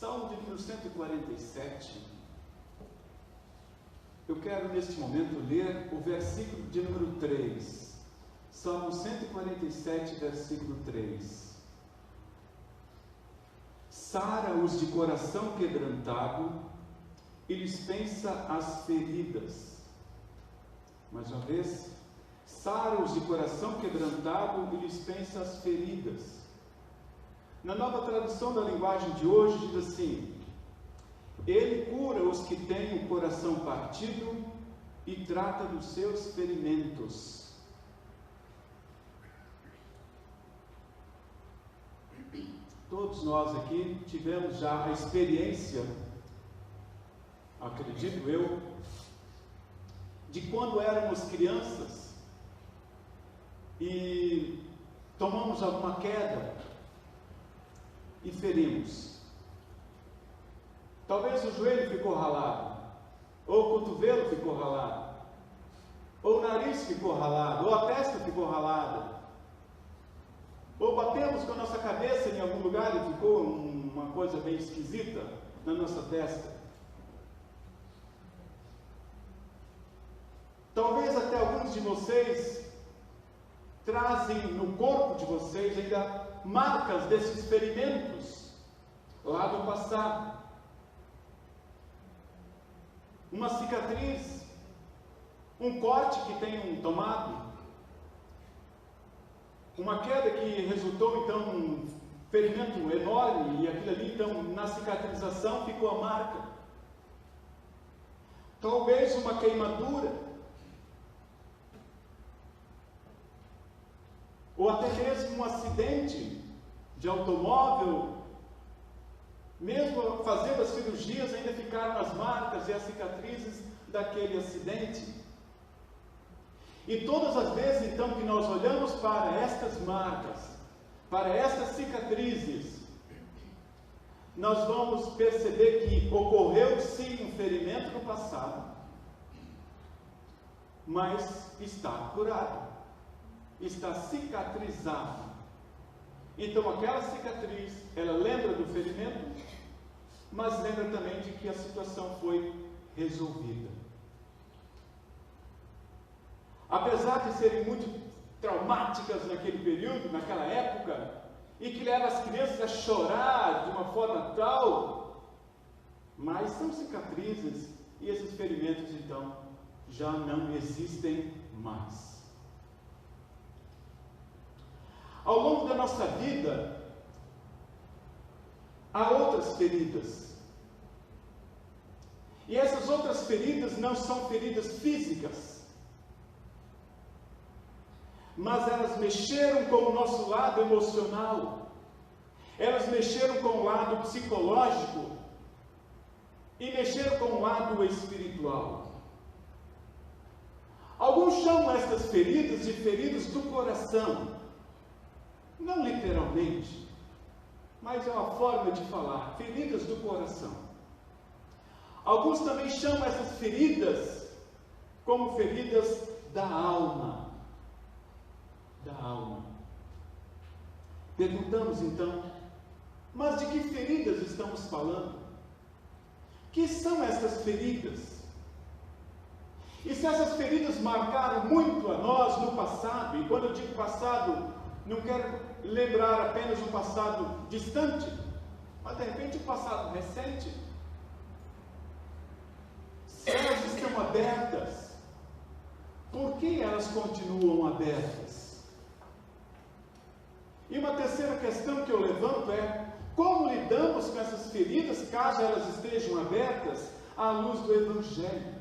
Salmo de número 147. Eu quero neste momento ler o versículo de número 3. Salmo 147, versículo 3. Sara-os de coração quebrantado e dispensa as feridas. Mais uma vez. Sara-os de coração quebrantado e dispensa as feridas. Na nova tradução da linguagem de hoje diz assim: Ele cura os que têm o coração partido e trata dos seus ferimentos. Todos nós aqui tivemos já a experiência, acredito eu, de quando éramos crianças e tomamos alguma queda e ferimos. Talvez o joelho ficou ralado, ou o cotovelo ficou ralado, ou o nariz ficou ralado, ou a testa ficou ralada, ou batemos com a nossa cabeça em algum lugar e ficou uma coisa bem esquisita na nossa testa. Talvez até alguns de vocês trazem no corpo de vocês ainda marcas desses ferimentos lá do passado. Uma cicatriz, um corte que tenham tomado, uma queda que resultou então num ferimento enorme e aquilo ali então na cicatrização ficou a marca. Talvez uma queimadura, ou até mesmo um acidente de automóvel, mesmo fazendo as cirurgias, ainda ficaram as marcas e as cicatrizes daquele acidente. E todas as vezes, então, que nós olhamos para estas marcas, para estas cicatrizes, nós vamos perceber que ocorreu sim um ferimento no passado, mas está curado, está cicatrizado. Então aquela cicatriz, ela lembra do ferimento, mas lembra também de que a situação foi resolvida. Apesar de serem muito traumáticas naquele período, naquela época, e que leva as crianças a chorar de uma forma tal, mas são cicatrizes e esses ferimentos então já não existem mais. Ao longo da nossa vida, há outras feridas. E essas outras feridas não são feridas físicas, mas elas mexeram com o nosso lado emocional, elas mexeram com o lado psicológico e mexeram com o lado espiritual. Alguns chamam essas feridas de feridas do coração. Não literalmente, mas é uma forma de falar, feridas do coração. Alguns também chamam essas feridas como feridas da alma. Da alma. Perguntamos então, mas de que feridas estamos falando? Que são essas feridas? E se essas feridas marcaram muito a nós no passado, e quando eu digo passado, não quero lembrar apenas um passado distante, mas de repente um passado recente. Se elas estão abertas, por que elas continuam abertas? E uma terceira questão que eu levanto é: como lidamos com essas feridas, caso elas estejam abertas, à luz do Evangelho?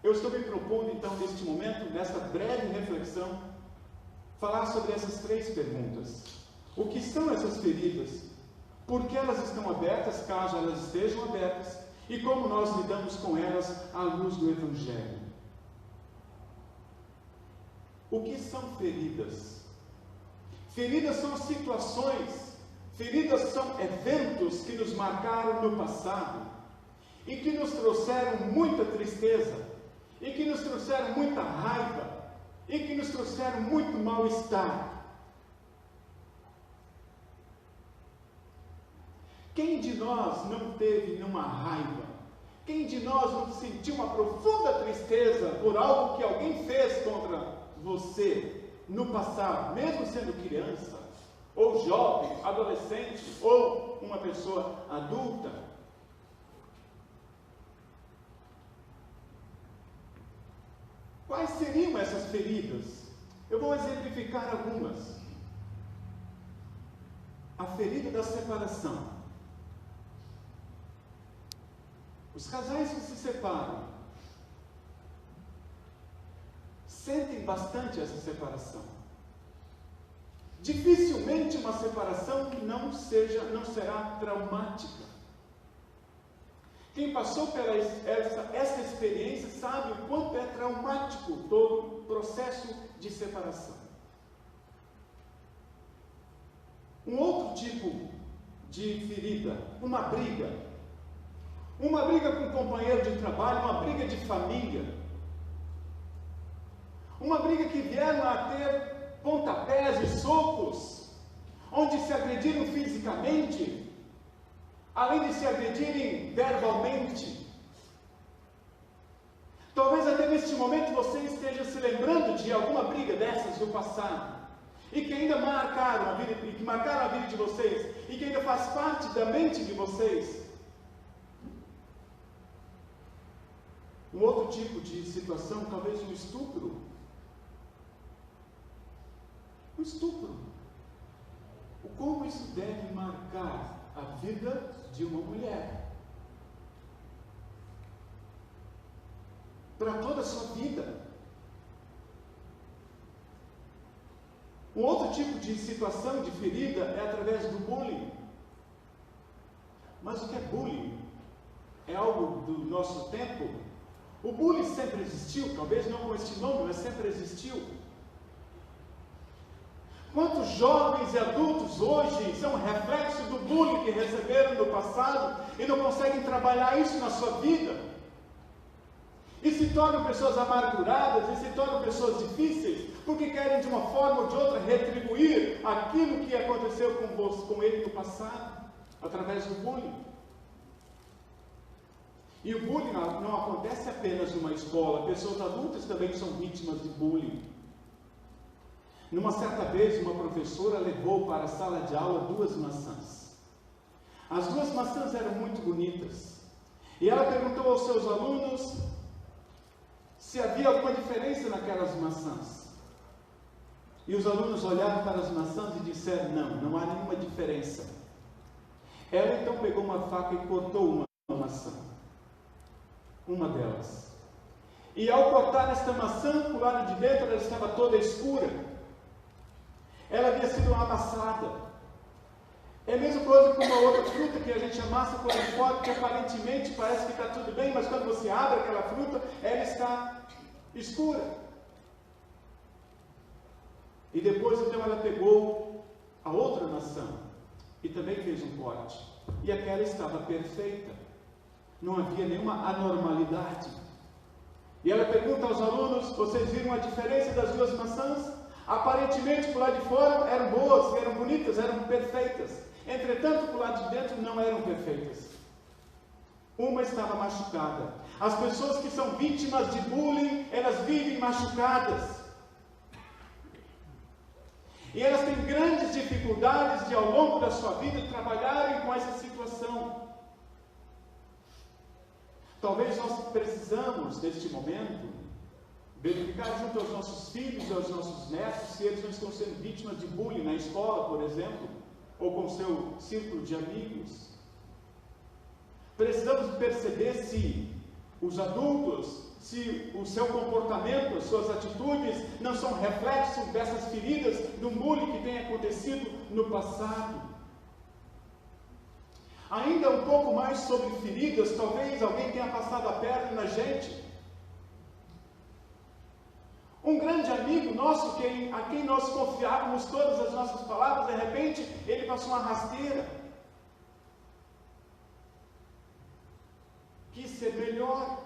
Eu estou me propondo então, neste momento, nesta breve reflexão, falar sobre essas três perguntas. O que são essas feridas? Por que elas estão abertas, caso elas estejam abertas? E como nós lidamos com elas à luz do Evangelho? O que são feridas? Feridas são situações, feridas são eventos que nos marcaram no passado e que nos trouxeram muita tristeza, e que nos trouxeram muita raiva, e que nos trouxeram muito mal-estar. Quem de nós não teve nenhuma raiva? Quem de nós não sentiu uma profunda tristeza por algo que alguém fez contra você no passado, mesmo sendo criança, ou jovem, adolescente, ou uma pessoa adulta? Quais seriam essas feridas? Eu vou exemplificar algumas. A ferida da separação. Os casais que se separam sentem bastante essa separação. Dificilmente uma separação que não será traumática. Quem passou por essa experiência sabe o quanto é traumático todo o processo de separação. Um outro tipo de ferida, uma briga. Uma briga com um companheiro de trabalho, uma briga de família. Uma briga que vieram a ter pontapés e socos, onde se agrediram fisicamente, além de se agredirem verbalmente. Talvez até neste momento você esteja se lembrando de alguma briga dessas do passado, e que ainda marcaram a vida de vocês, e que ainda faz parte da mente de vocês. Um outro tipo de situação, talvez um estupro. Um estupro. Como isso deve marcar a vida de uma mulher? Para toda a sua vida. Um outro tipo de situação, de ferida, é através do bullying. Mas o que é bullying? É algo do nosso tempo? O bullying sempre existiu, talvez não com este nome, mas sempre existiu. Quantos jovens e adultos hoje são reflexo do bullying que receberam no passado e não conseguem trabalhar isso na sua vida? E se tornam pessoas amarguradas, e se tornam pessoas difíceis, porque querem de uma forma ou de outra retribuir aquilo que aconteceu com ele no passado, através do bullying. E o bullying não acontece apenas numa escola, pessoas adultas também são vítimas de bullying. Numa certa vez, uma professora levou para a sala de aula 2 maçãs. As 2 maçãs eram muito bonitas. E ela perguntou aos seus alunos se havia alguma diferença naquelas maçãs. E os alunos olharam para as maçãs e disseram: não há nenhuma diferença. Ela então pegou uma faca e cortou uma maçã. Uma delas. E ao cortar esta maçã, por lado de dentro ela estava toda escura. Ela havia sido amassada. É a mesma coisa com uma outra fruta que a gente amassa por fora, que aparentemente parece que está tudo bem, mas quando você abre aquela fruta, ela está escura. E depois então ela pegou a outra maçã e também fez um corte. E aquela estava perfeita. Não havia nenhuma anormalidade. E ela pergunta aos alunos: vocês viram a diferença das 2 maçãs? Aparentemente, por lá de fora eram boas, eram bonitas, eram perfeitas. Entretanto, por lá de dentro não eram perfeitas. Uma estava machucada. As pessoas que são vítimas de bullying, elas vivem machucadas. E elas têm grandes dificuldades de, ao longo da sua vida, trabalharem com essa situação. Talvez nós precisamos, neste momento, verificar junto aos nossos filhos e aos nossos netos se eles não estão sendo vítimas de bullying na escola, por exemplo, ou com seu círculo de amigos. Precisamos perceber se os adultos, se o seu comportamento, as suas atitudes não são reflexos dessas feridas do bullying que tem acontecido no passado. Ainda um pouco mais sobre feridas, talvez alguém tenha passado a perna na gente. Um grande amigo nosso, a quem nós confiávamos todas as nossas palavras, de repente, ele passou uma rasteira. Quis ser melhor.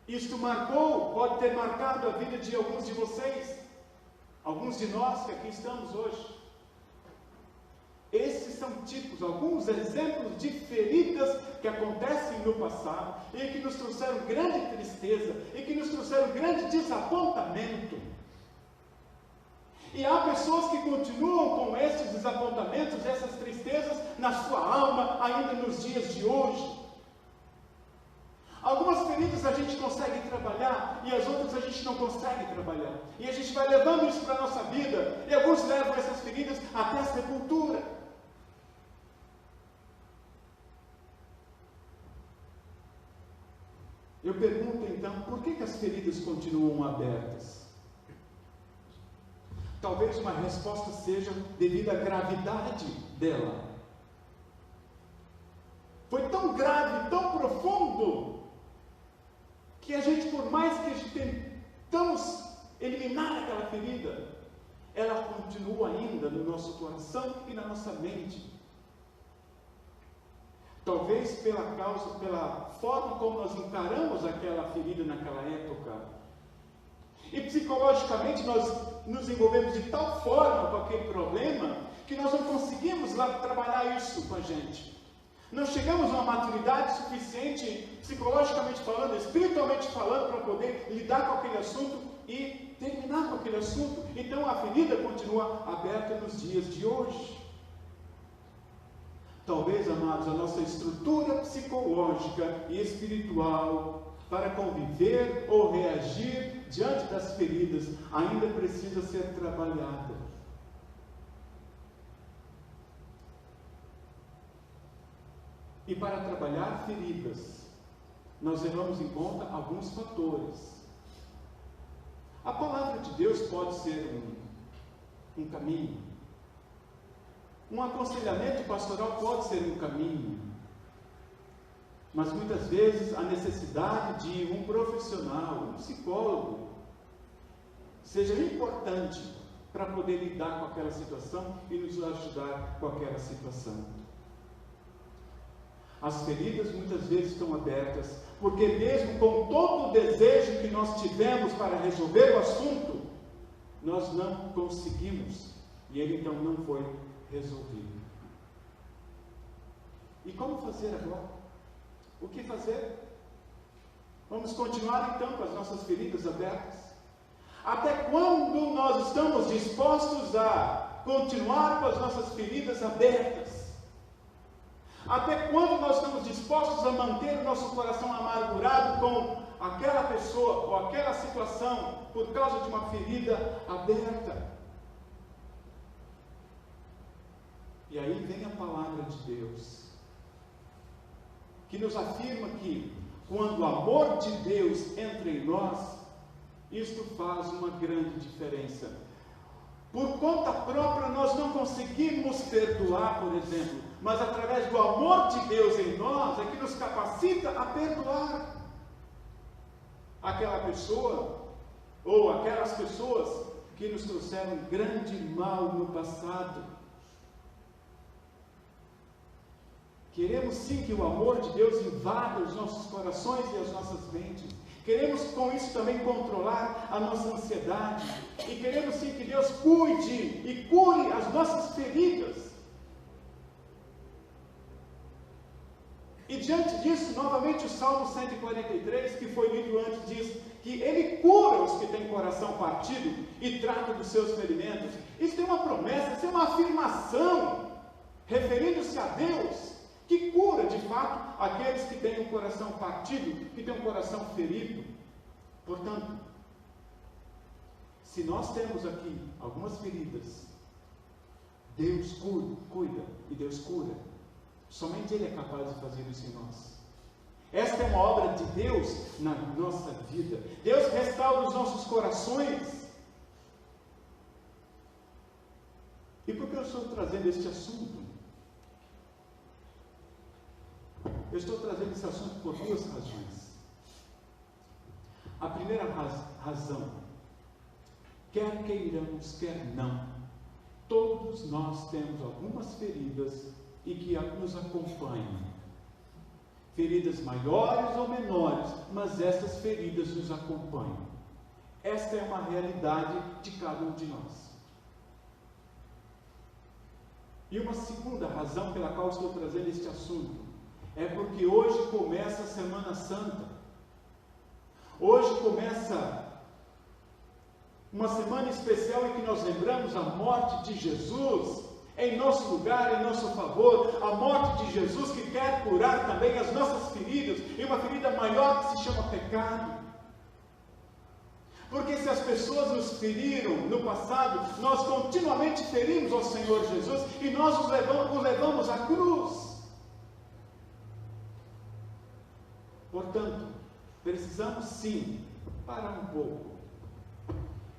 Isto pode ter marcado a vida de alguns de vocês, alguns de nós que aqui estamos hoje. Esses são tipos, alguns exemplos de feridas que acontecem no passado e que nos trouxeram grande tristeza e que nos trouxeram grande desapontamento. E há pessoas que continuam com estes desapontamentos, essas tristezas na sua alma ainda nos dias de hoje. Algumas feridas a gente consegue trabalhar e as outras a gente não consegue trabalhar. E a gente vai levando isso para a nossa vida e alguns levam essas feridas até a sepultura. Eu pergunto então, por que as feridas continuam abertas? Talvez uma resposta seja devido à gravidade dela. Foi tão grave, tão profundo, que a gente, por mais que a gente tentamos eliminar aquela ferida, ela continua ainda no nosso coração e na nossa mente. Talvez pela forma como nós encaramos aquela ferida naquela época. E psicologicamente nós nos envolvemos de tal forma com aquele problema, que nós não conseguimos lá trabalhar isso com a gente. Não chegamos a uma maturidade suficiente, psicologicamente falando, espiritualmente falando, para poder lidar com aquele assunto e terminar com aquele assunto. Então a ferida continua aberta nos dias de hoje. Talvez, amados, a nossa estrutura psicológica e espiritual para conviver ou reagir diante das feridas ainda precisa ser trabalhada. E para trabalhar feridas, nós levamos em conta alguns fatores. A palavra de Deus pode ser um caminho. Um aconselhamento pastoral pode ser um caminho. Mas muitas vezes a necessidade de um profissional, um psicólogo, seja importante para poder lidar com aquela situação e nos ajudar com aquela situação. As feridas muitas vezes estão abertas, porque mesmo com todo o desejo que nós tivemos para resolver o assunto, nós não conseguimos, e ele então não foi resolvido. E como fazer agora? O que fazer? Vamos continuar então com as nossas feridas abertas? Até quando nós estamos dispostos a continuar com as nossas feridas abertas? Até quando nós estamos dispostos a manter o nosso coração amargurado com aquela pessoa ou aquela situação por causa de uma ferida aberta? E aí vem a palavra de Deus, que nos afirma que quando o amor de Deus entra em nós, isto faz uma grande diferença. Por conta própria nós não conseguimos perdoar, por exemplo, mas através do amor de Deus em nós é que nos capacita a perdoar aquela pessoa ou aquelas pessoas que nos trouxeram grande mal no passado. Queremos sim que o amor de Deus invada os nossos corações e as nossas mentes. Queremos com isso também controlar a nossa ansiedade. E queremos sim que Deus cuide e cure as nossas feridas. E diante disso, novamente o Salmo 143, que foi lido antes, diz que Ele cura os que têm coração partido e trata dos seus ferimentos. Isso é uma promessa, isso é uma afirmação, referindo-se a Deus, que cura de fato aqueles que têm um coração partido, que têm um coração ferido. Portanto, se nós temos aqui algumas feridas, Deus cuida e Deus cura. Somente Ele é capaz de fazer isso em nós. Esta é uma obra de Deus na nossa vida. Deus restaura os nossos corações. E por que eu estou trazendo este assunto? Eu estou trazendo esse assunto por duas razões. A primeira razão, quer queiramos, quer não, todos nós temos algumas feridas e que nos acompanham. Feridas maiores ou menores, mas essas feridas nos acompanham. Esta é uma realidade de cada um de nós. E uma segunda razão pela qual estou trazendo este assunto é porque hoje começa a Semana Santa. Hoje começa uma semana especial em que nós lembramos a morte de Jesus em nosso lugar, em nosso favor, a morte de Jesus que quer curar também as nossas feridas, e uma ferida maior que se chama pecado. Porque se as pessoas nos feriram no passado, nós continuamente ferimos ao Senhor Jesus e nós o levamos à cruz. Portanto, precisamos sim parar um pouco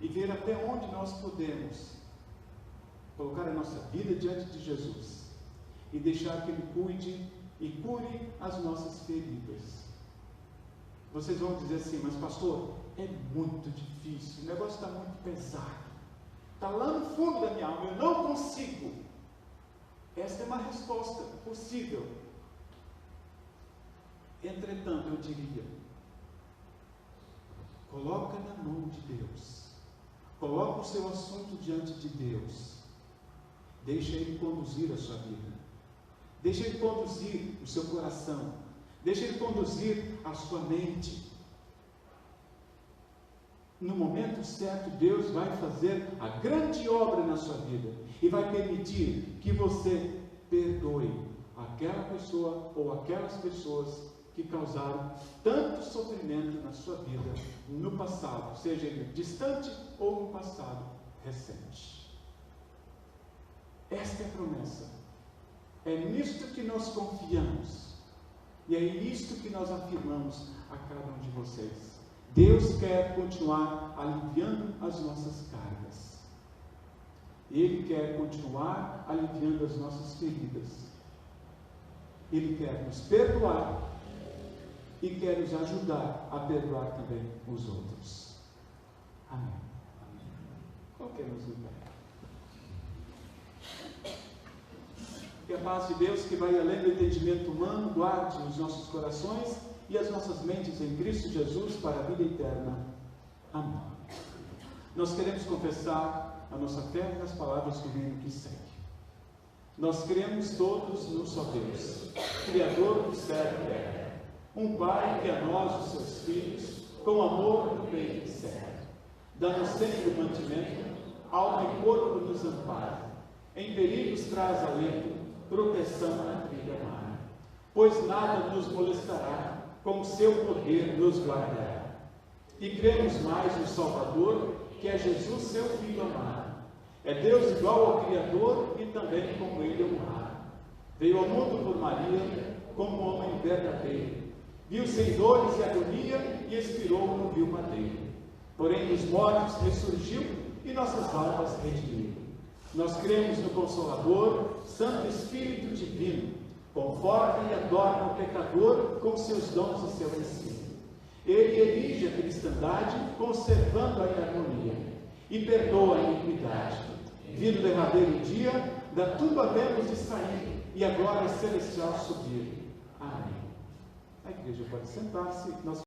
e ver até onde nós podemos colocar a nossa vida diante de Jesus e deixar que Ele cuide e cure as nossas feridas. Vocês vão dizer assim, mas pastor, é muito difícil, o negócio está muito pesado, está lá no fundo da minha alma, eu não consigo. Esta é uma resposta possível. Entretanto, eu diria, coloca na mão de Deus, coloca o seu assunto diante de Deus, deixa Ele conduzir a sua vida, deixa Ele conduzir o seu coração, deixa Ele conduzir a sua mente. No momento certo, Deus vai fazer a grande obra na sua vida e vai permitir que você perdoe aquela pessoa ou aquelas pessoas que causaram tanto sofrimento na sua vida no passado, seja ele distante ou no passado recente. Esta é a promessa. É nisto que nós confiamos e é nisto que nós afirmamos a cada um de vocês. Deus quer continuar aliviando as nossas cargas. Ele quer continuar aliviando as nossas feridas. Ele quer nos perdoar e quer nos ajudar a perdoar também os outros. Amém. Coloquemos no pé. Que a paz de Deus, que vai além do entendimento humano, guarde os nossos corações e as nossas mentes em Cristo Jesus para a vida eterna. Amém. Nós queremos confessar a nossa fé nas palavras do hino que segue. Nós cremos todos num só Deus, Criador do céu e terra, um Pai que a nós, os seus filhos, com amor no peito certo, dá-nos sempre o mantimento, alma e corpo nos ampara, em perigos traz alento, proteção na trilha mar, pois nada nos molestará, com seu poder nos guardará. E cremos mais no Salvador, que é Jesus, seu Filho amado. É Deus igual ao Criador e também como Ele é honrado. Veio ao mundo por Maria, como homem verdadeiro. Viu sem dores e agonia e expirou no vil madeiro. Porém dos mortos ressurgiu e nossas almas redimiu. Nós cremos no Consolador, Santo Espírito Divino, conforta e adorna o pecador com seus dons e seu ensino. Ele erige a cristandade, conservando-a em harmonia, e perdoa a iniquidade. Vindo o derradeiro dia, da tumba vemos de sair, e a glória celestial subir. Amém. A igreja pode sentar-se. Nós